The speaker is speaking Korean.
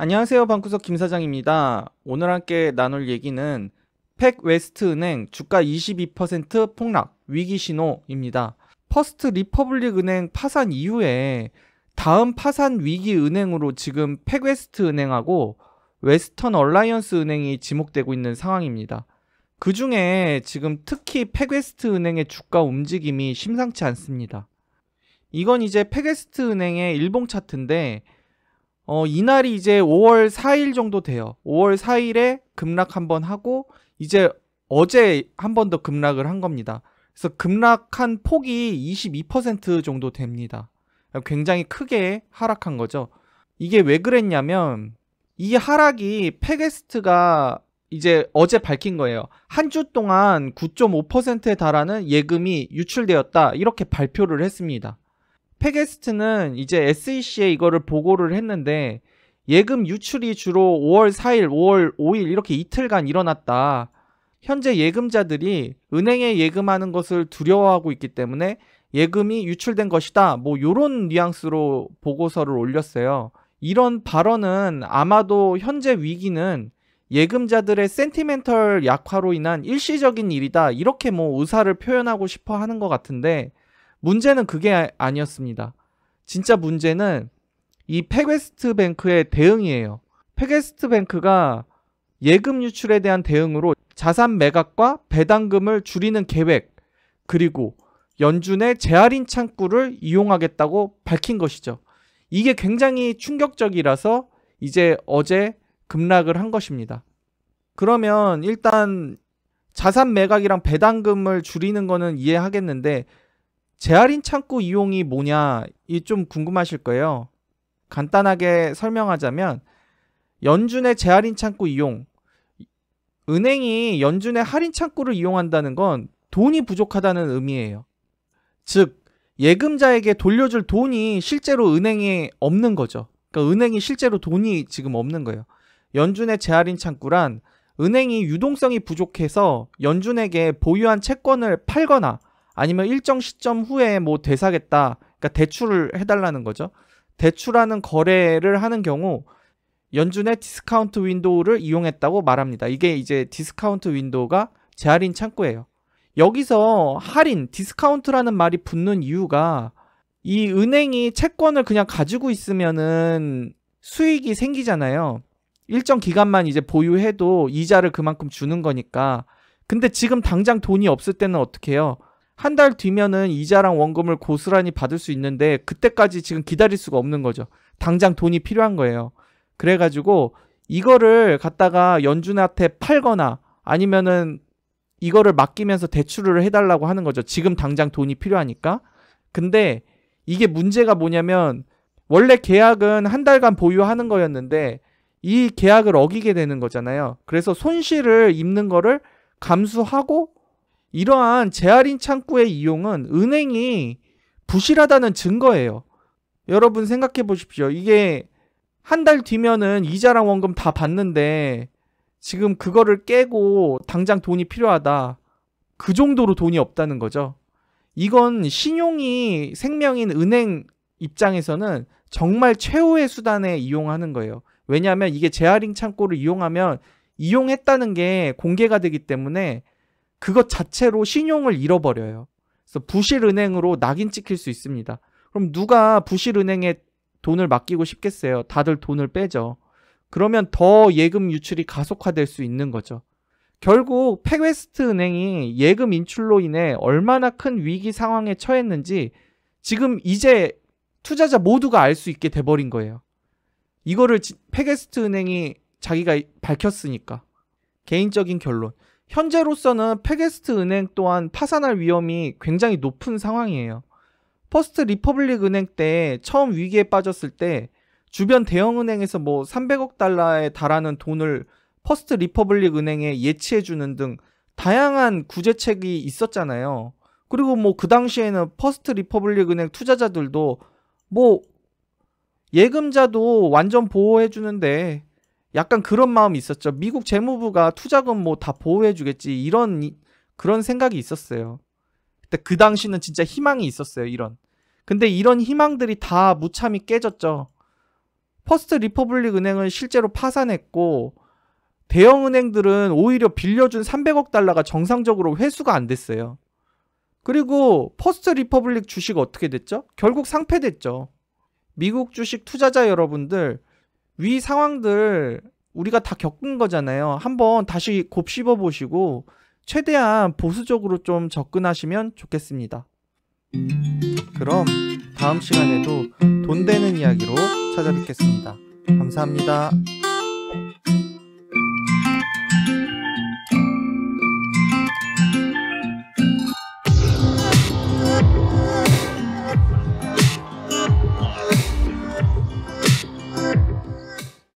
안녕하세요. 방구석 김 사장입니다. 오늘 함께 나눌 얘기는 팩웨스트은행 주가 22% 폭락 위기 신호입니다. 퍼스트 리퍼블릭 은행 파산 이후에 다음 파산 위기 은행으로 지금 팩웨스트 은행하고 웨스턴 얼라이언스 은행이 지목되고 있는 상황입니다. 그 중에 지금 특히 팩웨스트 은행의 주가 움직임이 심상치 않습니다. 이건 이제 팩웨스트 은행의 일봉 차트인데 이날이 이제 5월 4일 정도 돼요. 5월 4일에 급락 한번 하고 이제 어제 한 번 더 급락을 한 겁니다. 그래서 급락한 폭이 22% 정도 됩니다. 굉장히 크게 하락한 거죠. 이게 왜 그랬냐면 이 하락이 팩웨스트가 이제 어제 밝힌 거예요. 한 주 동안 9.5%에 달하는 예금이 유출되었다. 이렇게 발표를 했습니다. 팩웨스트는 이제 SEC에 이거를 보고를 했는데 예금 유출이 주로 5월 4일, 5월 5일 이렇게 이틀간 일어났다. 현재 예금자들이 은행에 예금하는 것을 두려워하고 있기 때문에 예금이 유출된 것이다. 뭐 이런 뉘앙스로 보고서를 올렸어요. 이런 발언은 아마도 현재 위기는 예금자들의 센티멘털 약화로 인한 일시적인 일이다. 이렇게 뭐 의사를 표현하고 싶어 하는 것 같은데 문제는 그게 아니었습니다. 진짜 문제는 이 팩웨스트 뱅크의 대응이에요. 팩웨스트 뱅크가 예금 유출에 대한 대응으로 자산 매각과 배당금을 줄이는 계획, 그리고 연준의 재할인 창구를 이용하겠다고 밝힌 것이죠. 이게 굉장히 충격적이라서 이제 어제 급락을 한 것입니다. 그러면 일단 자산 매각이랑 배당금을 줄이는 거는 이해하겠는데 재할인 창구 이용이 뭐냐, 이 좀 궁금하실 거예요. 간단하게 설명하자면 연준의 재할인 창구 이용, 은행이 연준의 할인 창구를 이용한다는 건 돈이 부족하다는 의미예요. 즉 예금자에게 돌려줄 돈이 실제로 은행에 없는 거죠. 그러니까 은행이 실제로 돈이 지금 없는 거예요. 연준의 재할인 창구란 은행이 유동성이 부족해서 연준에게 보유한 채권을 팔거나 아니면 일정 시점 후에 뭐 되사겠다, 그러니까 대출을 해달라는 거죠. 대출하는 거래를 하는 경우 연준의 디스카운트 윈도우를 이용했다고 말합니다. 이게 이제 디스카운트 윈도우가 재할인 창구예요. 여기서 할인, 디스카운트라는 말이 붙는 이유가 이 은행이 채권을 그냥 가지고 있으면은 수익이 생기잖아요. 일정 기간만 이제 보유해도 이자를 그만큼 주는 거니까. 근데 지금 당장 돈이 없을 때는 어떻게 해요? 한 달 뒤면은 이자랑 원금을 고스란히 받을 수 있는데 그때까지 지금 기다릴 수가 없는 거죠. 당장 돈이 필요한 거예요. 그래가지고 이거를 갖다가 연준한테 팔거나 아니면은 이거를 맡기면서 대출을 해달라고 하는 거죠. 지금 당장 돈이 필요하니까. 근데 이게 문제가 뭐냐면 원래 계약은 한 달간 보유하는 거였는데 이 계약을 어기게 되는 거잖아요. 그래서 손실을 입는 거를 감수하고 이러한 재할인 창구의 이용은 은행이 부실하다는 증거예요. 여러분 생각해 보십시오. 이게 한 달 뒤면은 이자랑 원금 다 받는데 지금 그거를 깨고 당장 돈이 필요하다. 그 정도로 돈이 없다는 거죠. 이건 신용이 생명인 은행 입장에서는 정말 최후의 수단에 이용하는 거예요. 왜냐하면 이게 재할인 창구를 이용하면 이용했다는 게 공개가 되기 때문에 그것 자체로 신용을 잃어버려요. 그래서 부실은행으로 낙인 찍힐 수 있습니다. 그럼 누가 부실은행에 돈을 맡기고 싶겠어요? 다들 돈을 빼죠. 그러면 더 예금 유출이 가속화될 수 있는 거죠. 결국 팩웨스트 은행이 예금 인출로 인해 얼마나 큰 위기 상황에 처했는지 지금 이제 투자자 모두가 알 수 있게 돼버린 거예요. 이거를 팩웨스트 은행이 자기가 밝혔으니까. 개인적인 결론. 현재로서는 팩웨스트 은행 또한 파산할 위험이 굉장히 높은 상황이에요. 퍼스트 리퍼블릭 은행 때 처음 위기에 빠졌을 때 주변 대형은행에서 뭐 300억 달러에 달하는 돈을 퍼스트 리퍼블릭 은행에 예치해주는 등 다양한 구제책이 있었잖아요. 그리고 뭐 그 당시에는 퍼스트 리퍼블릭 은행 투자자들도 뭐 예금자도 완전 보호해주는데 약간 그런 마음이 있었죠. 미국 재무부가 투자금 뭐 다 보호해주겠지, 그런 생각이 있었어요. 그때 그 당시는 진짜 희망이 있었어요. 근데 이런 희망들이 다 무참히 깨졌죠. 퍼스트 리퍼블릭 은행은 실제로 파산했고 대형 은행들은 오히려 빌려준 300억 달러가 정상적으로 회수가 안 됐어요. 그리고 퍼스트 리퍼블릭 주식 어떻게 됐죠? 결국 상폐됐죠. 미국 주식 투자자 여러분들, 위 상황들 우리가 다 겪은 거잖아요. 한번 다시 곱씹어 보시고 최대한 보수적으로 좀 접근하시면 좋겠습니다. 그럼 다음 시간에도 돈 되는 이야기로 찾아뵙겠습니다. 감사합니다.